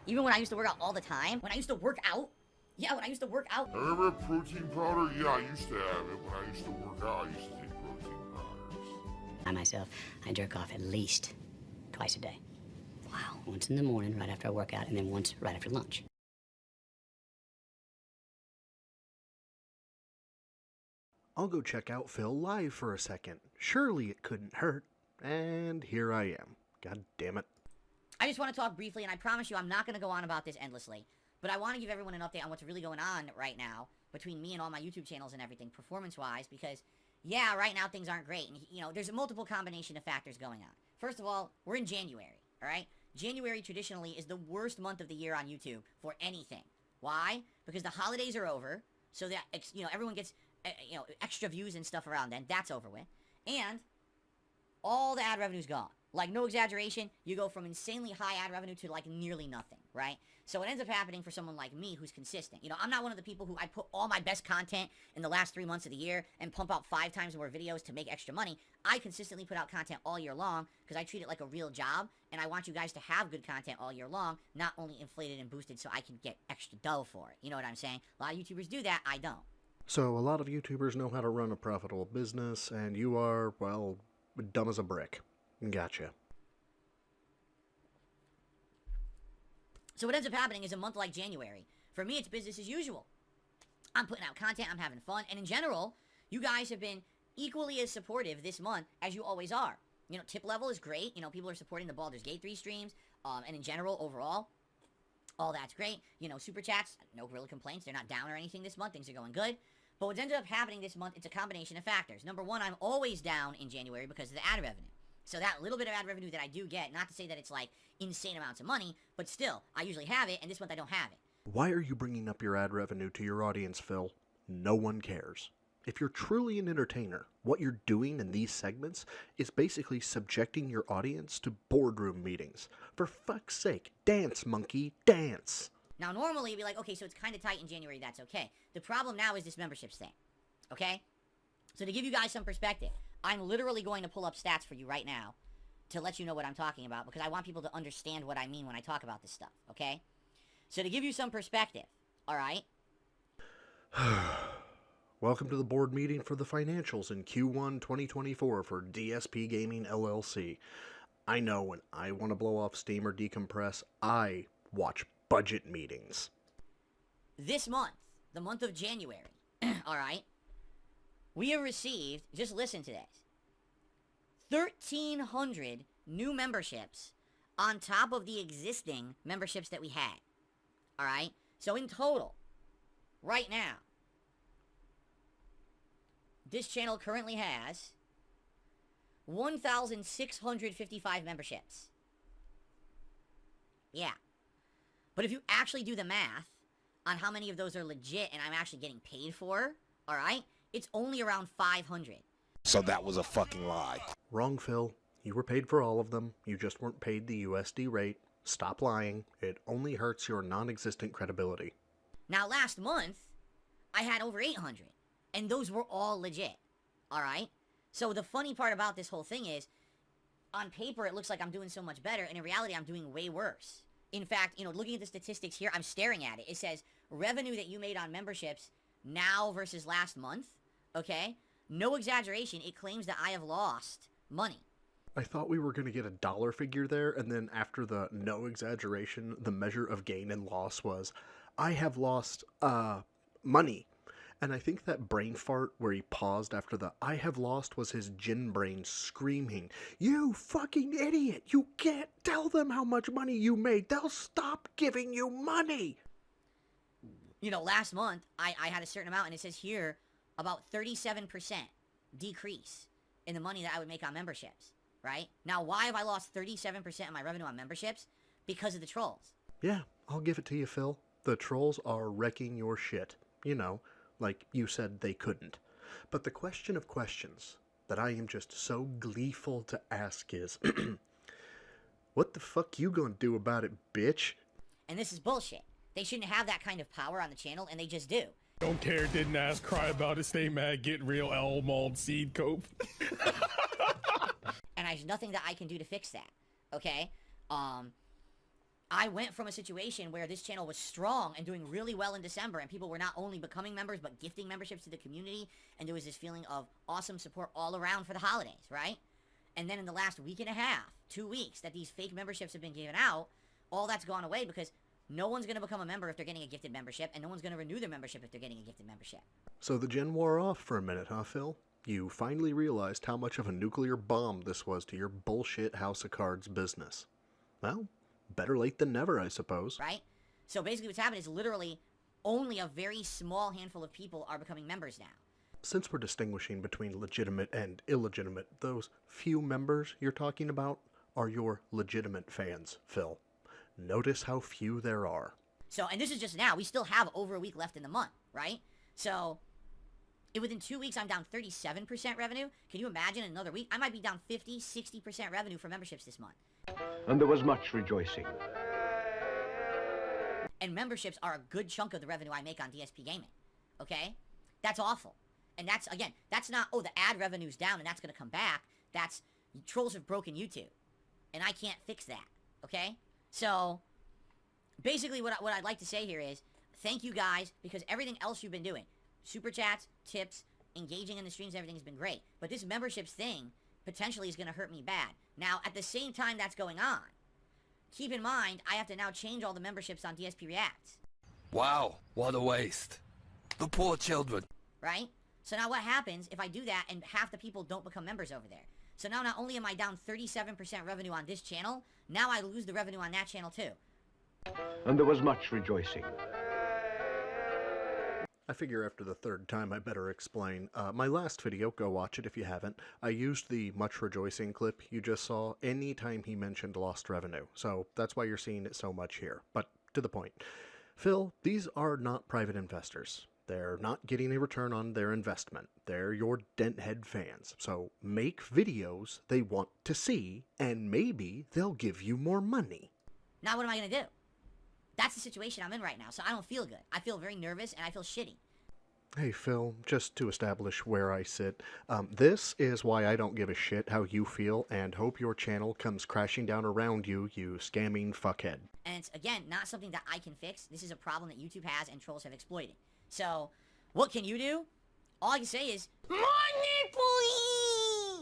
Even when I used to work out all the time, when I used to work out, yeah, when I used to work out. I remember protein powder? Yeah, I used to have it. When I used to work out, I used to take protein powders. I myself, I jerk off at least twice a day. Wow. Once in the morning, right after I work out, and then once right after lunch. I'll go check out Phil live for a second. Surely it couldn't hurt. And here I am. God damn it. I just want to talk briefly, and I promise you I'm not going to go on about this endlessly, but I want to give everyone an update on what's really going on right now between me and all my YouTube channels and everything, performance-wise, because, yeah, right now things aren't great, and, you know, there's a multiple combination of factors going on. First of all, we're in January, all right? January traditionally is the worst month of the year on YouTube for anything. Why? Because the holidays are over, so that, you know, everyone gets, you know, extra views and stuff around then. That's over with. And all the ad revenue's gone. Like, no exaggeration, you go from insanely high ad revenue to, like, nearly nothing, right? So it ends up happening for someone like me who's consistent. You know, I'm not one of the people who I put all my best content in the last 3 months of the year and pump out 5 times more videos to make extra money. I consistently put out content all year long because I treat it like a real job, and I want you guys to have good content all year long, not only inflated and boosted so I can get extra dough for it. You know what I'm saying? A lot of YouTubers do that, I don't. So a lot of YouTubers know how to run a profitable business, and you are, well, dumb as a brick. Gotcha. So what ends up happening is a month like January, for me, it's business as usual. I'm putting out content, I'm having fun, and in general, you guys have been equally as supportive this month as you always are. You know, tip level is great. You know, people are supporting the Baldur's Gate 3 streams, and in general, overall, all that's great. You know, super chats, no real complaints. They're not down or anything this month. Things are going good. But what's ended up happening this month, it's a combination of factors. Number one, I'm always down in January because of the ad revenue. So that little bit of ad revenue that I do get, not to say that it's like insane amounts of money, but still, I usually have it, and this month I don't have it. Why are you bringing up your ad revenue to your audience, Phil? No one cares. If you're truly an entertainer, what you're doing in these segments is basically subjecting your audience to boardroom meetings. For fuck's sake, dance, monkey, dance. Now, normally, you'd be like, okay, so it's kind of tight in January, that's okay. The problem now is this memberships thing, okay? So to give you guys some perspective, I'm literally going to pull up stats for you right now to let you know what I'm talking about, because I want people to understand what I mean when I talk about this stuff, okay? So to give you some perspective, all right? Welcome to the board meeting for the financials in Q1 2024 for DSP Gaming LLC. I know when I want to blow off steam or decompress, I watch budget meetings. This month, the month of January, all right, we have received, just listen to this, 1,300 new memberships on top of the existing memberships that we had. All right? So in total, right now, this channel currently has 1,655 memberships. Yeah. But if you actually do the math on how many of those are legit and I'm actually getting paid for, all right, it's only around 500. So that was a fucking lie. Wrong, Phil. You were paid for all of them. You just weren't paid the USD rate. Stop lying. It only hurts your non-existent credibility. Now, last month, I had over 800, and those were all legit, all right? So the funny part about this whole thing is, on paper, it looks like I'm doing so much better, and in reality, I'm doing way worse. In fact, you know, looking at the statistics here, I'm staring at it. It says, revenue that you made on memberships now versus last month, okay? No exaggeration, it claims that I have lost money. I thought we were going to get a dollar figure there, and then after the no exaggeration, the measure of gain and loss was, I have lost, money. And I think that brain fart where he paused after the I have lost was his Jin brain screaming, you fucking idiot! You can't tell them how much money you made! They'll stop giving you money! You know, last month, I had a certain amount, and it says here, about 37% decrease in the money that I would make on memberships, right? Now, why have I lost 37% of my revenue on memberships? Because of the trolls. Yeah, I'll give it to you, Phil. The trolls are wrecking your shit. You know, like you said they couldn't. But the question of questions that I am just so gleeful to ask is, what the fuck you gonna do about it, bitch? And this is bullshit. They shouldn't have that kind of power on the channel, and they just do. Don't care, didn't ask, cry about it, stay mad, get real, Elmold seed cope. And there's nothing that I can do to fix that, okay? I went from a situation where this channel was strong and doing really well in December, and people were not only becoming members, but gifting memberships to the community, and there was this feeling of awesome support all around for the holidays, right? And then in the last week and a half, 2 weeks, that these fake memberships have been given out, all that's gone away because no one's going to become a member if they're getting a gifted membership, and no one's going to renew their membership if they're getting a gifted membership. So the gen wore off for a minute, huh, Phil? You finally realized how much of a nuclear bomb this was to your bullshit House of Cards business. Well, better late than never, I suppose. Right? So basically what's happened is literally only a very small handful of people are becoming members now. Since we're distinguishing between legitimate and illegitimate, those few members you're talking about are your legitimate fans, Phil. Notice how few there are. So, and this is just now. We still have over a week left in the month, right? So, if within 2 weeks I'm down 37% revenue, can you imagine in another week? I might be down 50, 60% revenue for memberships this month. And there was much rejoicing. And memberships are a good chunk of the revenue I make on DSP Gaming, okay? That's awful. And that's, again, that's not, oh, the ad revenue's down and that's going to come back. That's, trolls have broken YouTube. And I can't fix that, okay? So, basically what I'd like to say here is, thank you guys, because everything else you've been doing, super chats, tips, engaging in the streams, everything has been great. But this memberships thing potentially is going to hurt me bad. Now, at the same time that's going on, keep in mind, I have to now change all the memberships on DSP Reacts. Wow, what a waste. The poor children. Right? So now what happens if I do that and half the people don't become members over there? So now not only am I down 37% revenue on this channel, now I lose the revenue on that channel too. And there was much rejoicing. I figure after the third time I better explain. My last video, go watch it if you haven't, I used the much rejoicing clip you just saw anytime he mentioned lost revenue. So that's why you're seeing it so much here. But to the point. Phil, these are not private investors. They're not getting a return on their investment. They're your denthead fans. So make videos they want to see, and maybe they'll give you more money. Now what am I going to do? That's the situation I'm in right now, so I don't feel good. I feel very nervous, and I feel shitty. Hey Phil, just to establish where I sit, this is why I don't give a shit how you feel and hope your channel comes crashing down around you, you scamming fuckhead. And it's, again, not something that I can fix. This is a problem that YouTube has and trolls have exploited. So, what can you do? All I can say is, money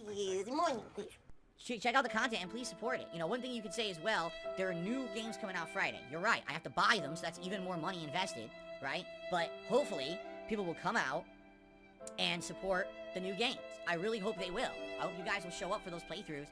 please! Money please. Check out the content and please support it. You know, one thing you could say as well, there are new games coming out Friday. You're right, I have to buy them, so that's even more money invested, right? But hopefully, people will come out and support the new games. I really hope they will. I hope you guys will show up for those playthroughs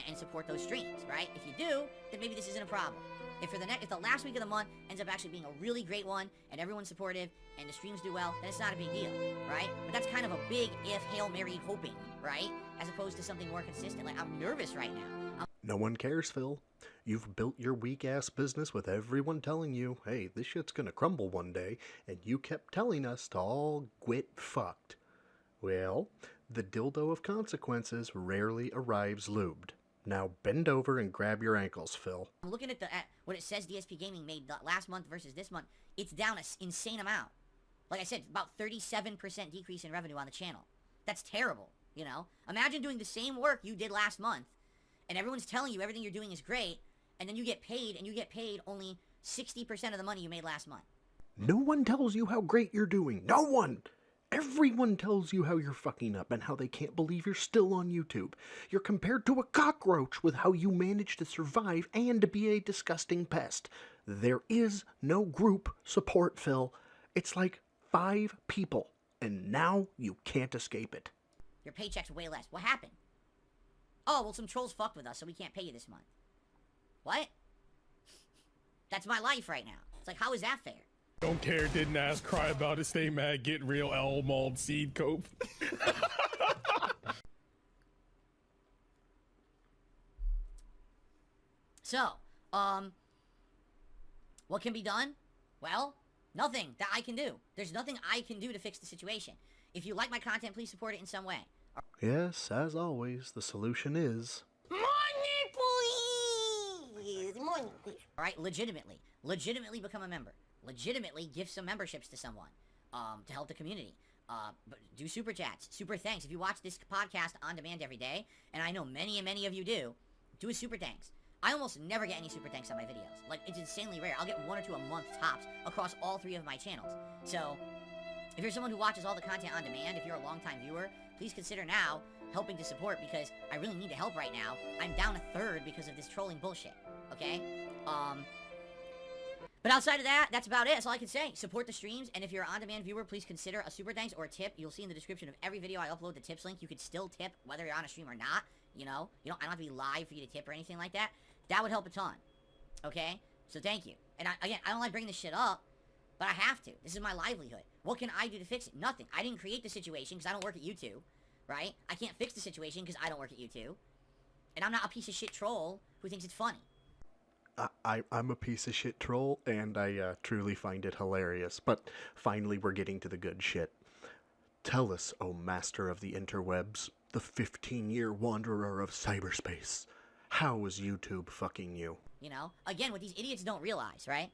and support those streams, right? If you do, then maybe this isn't a problem. If the last week of the month ends up actually being a really great one, and everyone's supportive, and the streams do well, then it's not a big deal, right? But that's kind of a big if, Hail Mary hoping, right? As opposed to something more consistent. Like, I'm nervous right now. No one cares, Phil. You've built your weak-ass business with everyone telling you, hey, this shit's gonna crumble one day, and you kept telling us to all get fucked. Well, the dildo of consequences rarely arrives lubed. Now bend over and grab your ankles, Phil. I'm looking at what it says DSP Gaming made last month versus this month. It's down an insane amount. Like I said, about 37% decrease in revenue on the channel. That's terrible, you know? Imagine doing the same work you did last month, and everyone's telling you everything you're doing is great, and then you get paid, and you get paid only 60% of the money you made last month. No one tells you how great you're doing. No one! Everyone tells you how you're fucking up and how they can't believe you're still on YouTube. You're compared to a cockroach with how you manage to survive and to be a disgusting pest. There is no group support, Phil. It's like 5 people, and now you can't escape it. Your paycheck's way less. What happened? Oh, well, some trolls fucked with us, so we can't pay you this month. What? That's my life right now. It's like, how is that fair? Don't care, didn't ask, cry about it, stay mad, get real, L mauled seed cope. So, what can be done? Well, nothing that I can do. There's nothing I can do to fix the situation. If you like my content, please support it in some way. Yes, as always, the solution is... money, please! Money, please. Alright, legitimately. Legitimately become a member. Legitimately give some memberships to someone to help the community. But do super chats, super thanks. If you watch this podcast on demand every day, and I know many and many of you do a super thanks. I almost never get any super thanks on my videos. Like, it's insanely rare. I'll get 1 or 2 a month tops across all 3 of my channels. So, if you're someone who watches all the content on demand, if you're a longtime viewer, please consider now helping to support, because I really need the help right now. I'm down a third because of this trolling bullshit, okay? But outside of that, that's about it. That's all I can say. Support the streams, and if you're an on-demand viewer, please consider a super thanks or a tip. You'll see in the description of every video I upload the tips link. You could still tip whether you're on a stream or not, you know? I don't have to be live for you to tip or anything like that. That would help a ton, okay? So thank you. And again, I don't like bringing this shit up, but I have to. This is my livelihood. What can I do to fix it? Nothing. I didn't create the situation because I don't work at YouTube, right? I can't fix the situation because I don't work at YouTube. And I'm not a piece of shit troll who thinks it's funny. I'm a piece of shit troll, and I truly find it hilarious. But finally, we're getting to the good shit. Tell us, O master of the interwebs, the 15-year wanderer of cyberspace, how is YouTube fucking you? You know? Again, what these idiots don't realize, right?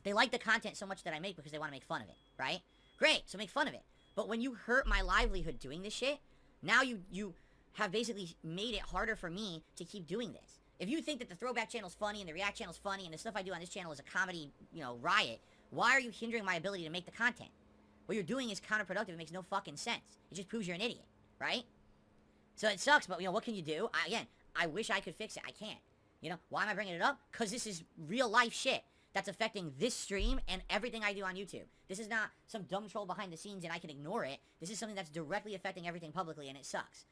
They like the content so much that I make because they want to make fun of it, right? Great, so make fun of it. But when you hurt my livelihood doing this shit, now you have basically made it harder for me to keep doing this. If you think that the Throwback channel's funny and the React channel's funny and the stuff I do on this channel is a comedy, riot, why are you hindering my ability to make the content? What you're doing is counterproductive. It makes no fucking sense. It just proves you're an idiot, right? So it sucks, but, what can you do? I wish I could fix it. I can't. Why am I bringing it up? Because this is real life shit that's affecting this stream and everything I do on YouTube. This is not some dumb troll behind the scenes and I can ignore it. This is something that's directly affecting everything publicly, and it sucks.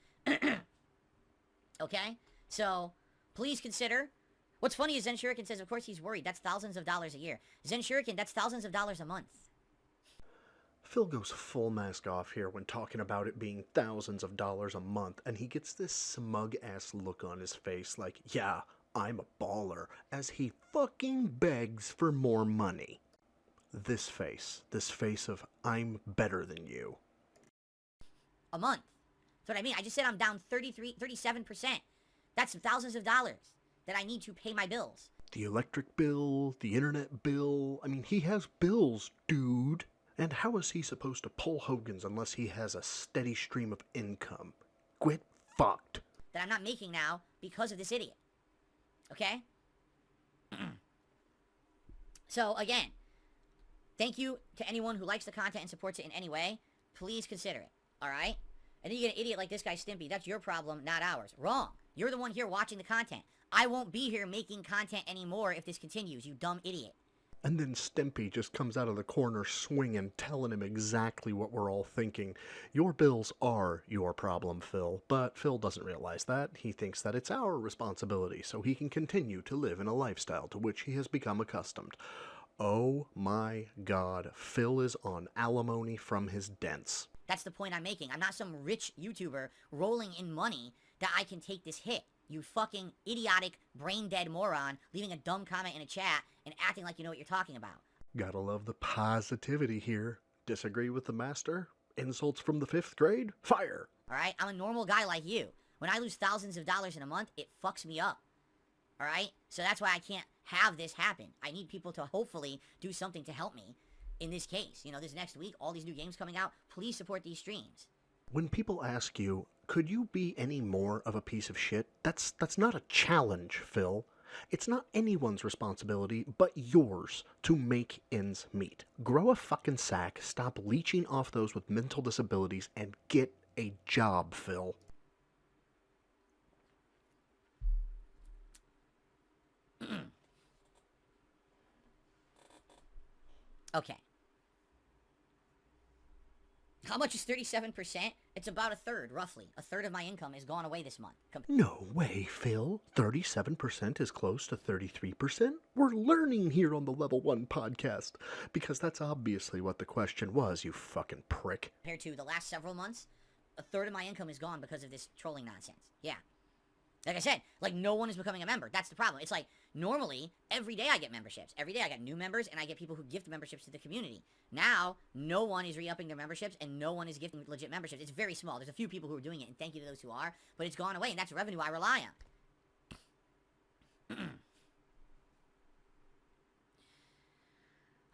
Okay? So, please consider. What's funny is Zen Shuriken says, of course he's worried. That's thousands of dollars a year. Zen Shuriken, that's thousands of dollars a month. Phil goes full mask off here when talking about it being thousands of dollars a month, and he gets this smug-ass look on his face like, yeah, I'm a baller, as he fucking begs for more money. This face of, I'm better than you. A month. That's what I mean. I just said I'm down 37%. That's thousands of dollars that I need to pay my bills. The electric bill, the internet bill, he has bills, dude. And how is he supposed to pull Hogan's unless he has a steady stream of income? Quit fucked. That I'm not making now because of this idiot. Okay? So, again, thank you to anyone who likes the content and supports it in any way. Please consider it, alright? And then you get an idiot like this guy Stimpy. That's your problem, not ours. Wrong. You're the one here watching the content. I won't be here making content anymore if this continues, you dumb idiot. And then Stimpy just comes out of the corner swinging, telling him exactly what we're all thinking. Your bills are your problem, Phil. But Phil doesn't realize that. He thinks that it's our responsibility, so he can continue to live in a lifestyle to which he has become accustomed. Oh my god, Phil is on alimony from his dents. That's the point I'm making. I'm not some rich YouTuber rolling in money that I can take this hit. You fucking idiotic, brain-dead moron leaving a dumb comment in a chat and acting like you know what you're talking about. Gotta love the positivity here. Disagree with the master? Insults from the 5th grade? Fire! Alright? I'm a normal guy like you. When I lose thousands of dollars in a month, it fucks me up. Alright? So that's why I can't have this happen. I need people to hopefully do something to help me in this case. This next week, all these new games coming out, please support these streams. When people ask you, could you be any more of a piece of shit? That's not a challenge, Phil. It's not anyone's responsibility but yours to make ends meet. Grow a fucking sack, stop leeching off those with mental disabilities, and get a job, Phil. Okay. How much is 37%? It's about a third, roughly. A third of my income has gone away this month. No way, Phil. 37% is close to 33%? We're learning here on the Level 1 podcast. Because that's obviously what the question was, you fucking prick. Compared to the last several months, a third of my income is gone because of this trolling nonsense. Yeah. Like I said, no one is becoming a member. That's the problem. It's like, normally, every day I get memberships. Every day I get new members, and I get people who gift memberships to the community. Now, no one is re-upping their memberships, and no one is gifting legit memberships. It's very small. There's a few people who are doing it, and thank you to those who are, but it's gone away, and that's revenue I rely on.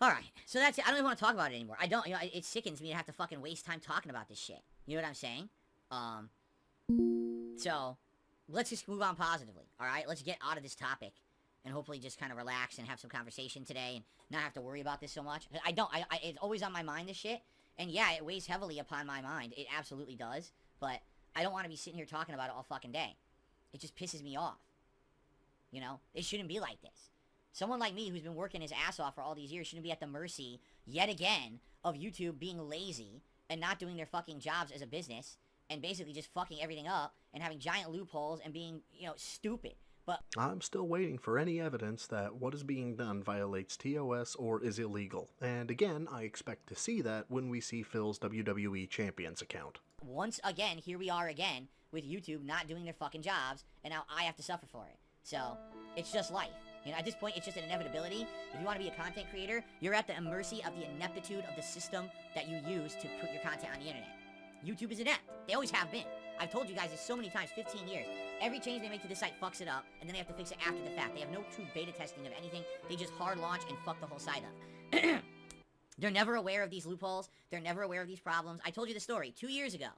Alright, so that's it. I don't even want to talk about it anymore. I don't, it sickens me to have to fucking waste time talking about this shit. You know what I'm saying? So... let's just move on positively, all right? Let's get out of this topic and hopefully just kind of relax and have some conversation today and not have to worry about this so much. It's always on my mind, this shit. And yeah, it weighs heavily upon my mind. It absolutely does. But I don't want to be sitting here talking about it all fucking day. It just pisses me off. You know? It shouldn't be like this. Someone like me who's been working his ass off for all these years shouldn't be at the mercy, yet again, of YouTube being lazy and not doing their fucking jobs as a business and basically just fucking everything up and having giant loopholes and being, you know, stupid. But I'm still waiting for any evidence that what is being done violates TOS or is illegal. And again, I expect to see that when we see Phil's WWE Champions account. once again, here we are again with YouTube not doing their fucking jobs, and now I have to suffer for it. So, it's just life. You know, at this point, it's just an inevitability. If you want to be a content creator, you're at the mercy of the ineptitude of the system that you use to put your content on the internet. YouTube is inept. They always have been. I've told you guys this so many times, 15 years. Every change they make to the site fucks it up, and then they have to fix it after the fact. They have no true beta testing of anything. They just hard launch and fuck the whole site up. They're never aware of these loopholes. They're never aware of these problems. I told you the story 2 years ago.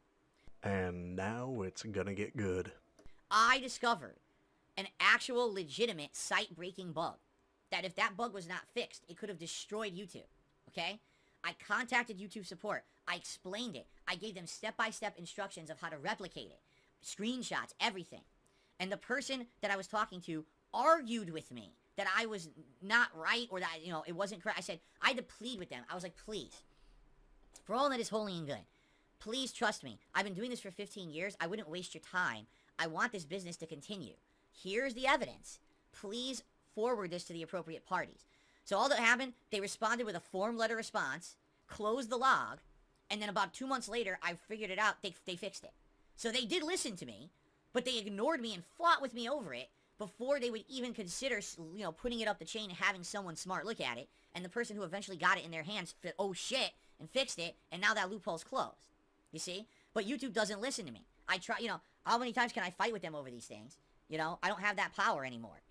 And now it's gonna get good. I discovered an actual legitimate site-breaking bug. That if that bug was not fixed, it could have destroyed YouTube. Okay? I contacted YouTube support. I explained it. I gave them step-by-step instructions of how to replicate it. Screenshots, everything. And the person that I was talking to argued with me that I was not right or that, you know, it wasn't correct. I said, I had to plead with them. I was like, please, for all that is holy and good, please trust me. I've been doing this for 15 years. I wouldn't waste your time. I want this business to continue. Here's the evidence. Please forward this to the appropriate parties. So all that happened, they responded with a form letter response, closed the log, and then about 2 months later, I figured it out. They fixed it. So they did listen to me, but they ignored me and fought with me over it before they would even consider, you know, putting it up the chain and having someone smart look at it. And the person who eventually got it in their hands, oh shit, and fixed it, and now that loophole's closed. You see? But YouTube doesn't listen to me. I try, you know, how many times can I fight with them over these things? You know, I don't have that power anymore.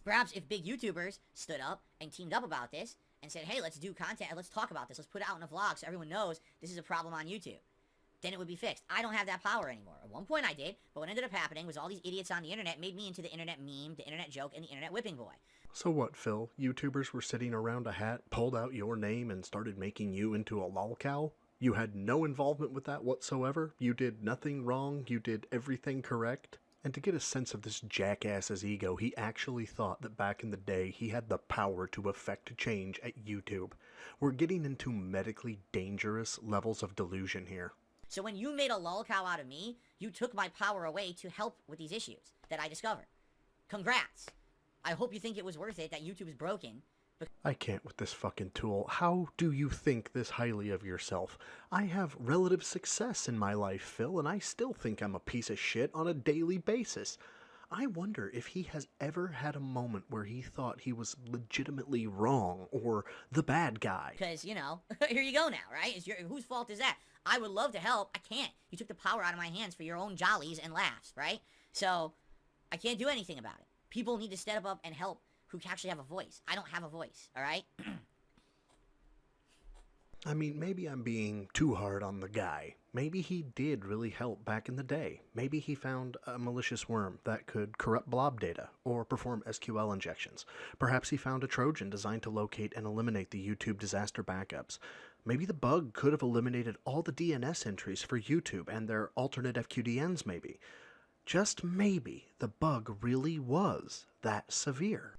Perhaps if big YouTubers stood up and teamed up about this and said, hey, let's do content and let's talk about this. Let's put it out in a vlog so everyone knows this is a problem on YouTube. Then it would be fixed. I don't have that power anymore. At one point I did, but what ended up happening was all these idiots on the internet made me into the internet meme, the internet joke, and the internet whipping boy. So what, Phil? YouTubers were sitting around a hat, pulled out your name, and started making you into a lolcow? You had no involvement with that whatsoever? You did nothing wrong? You did everything correct? And to get a sense of this jackass's ego, he actually thought that back in the day he had the power to effect change at YouTube. We're getting into medically dangerous levels of delusion here. So when you made a lolcow out of me, you took my power away to help with these issues that I discovered. Congrats. I hope you think it was worth it, that YouTube's broken. I can't with this fucking tool. How do you think this highly of yourself? I have relative success in my life, Phil, and I still think I'm a piece of shit on a daily basis. I wonder if he has ever had a moment where he thought he was legitimately wrong or the bad guy. Because, you know, here you go now, right? Whose fault is that? I would love to help. I can't. You took the power out of my hands for your own jollies and laughs, right? So, I can't do anything about it. People need to step up and help who actually have a voice. I don't have a voice, alright? I mean, maybe I'm being too hard on the guy. Maybe he did really help back in the day. Maybe he found a malicious worm that could corrupt blob data or perform SQL injections. Perhaps he found a Trojan designed to locate and eliminate the YouTube disaster backups. Maybe the bug could have eliminated all the DNS entries for YouTube and their alternate FQDNs maybe. Just maybe the bug really was that severe.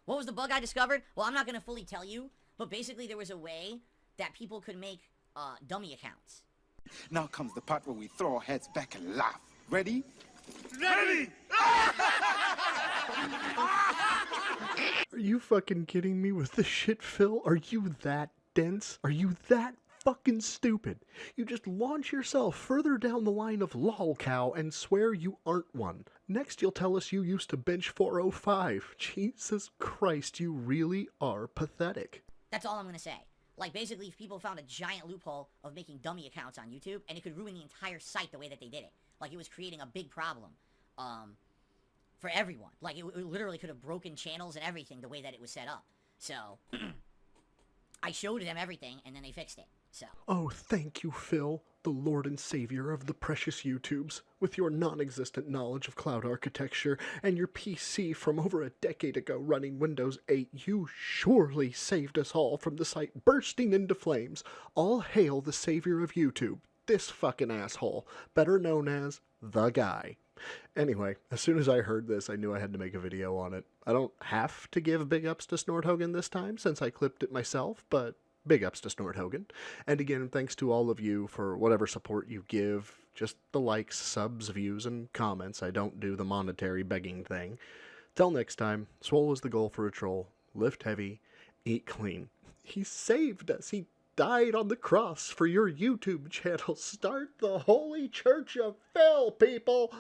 What was the bug I discovered? Well, I'm not going to fully tell you, but basically there was a way that people could make dummy accounts. Now comes the part where we throw our heads back and laugh. Ready? Ready! Are you fucking kidding me with this shit, Phil? Are you that dense? Are you that fucking stupid? You just launch yourself further down the line of lolcow and swear you aren't one. Next you'll tell us you used to bench 405. Jesus Christ, you really are pathetic. That's all I'm going to say. Like, basically, if people found a giant loophole of making dummy accounts on YouTube, and it could ruin the entire site the way that they did it. Like, it was creating a big problem for everyone. Like, it literally could have broken channels and everything the way that it was set up. So, I showed them everything, and then they fixed it. So. Oh, thank you, Phil. the Lord and Savior of the precious YouTubes, with your non-existent knowledge of cloud architecture and your PC from over a decade ago running Windows 8, you surely saved us all from the site bursting into flames. All hail the Savior of YouTube, this fucking asshole, better known as The Guy. Anyway, as soon as I heard this, I knew I had to make a video on it. I don't have to give big ups to Snorthogen this time, since I clipped it myself, but big ups to Snorthogen. And again, thanks to all of you for whatever support you give. Just the likes, subs, views, and comments. I don't do the monetary begging thing. Till next time, swole is the goal for a troll. Lift heavy, eat clean. He saved us. He died on the cross for your YouTube channel. Start the Holy Church of Phil, people!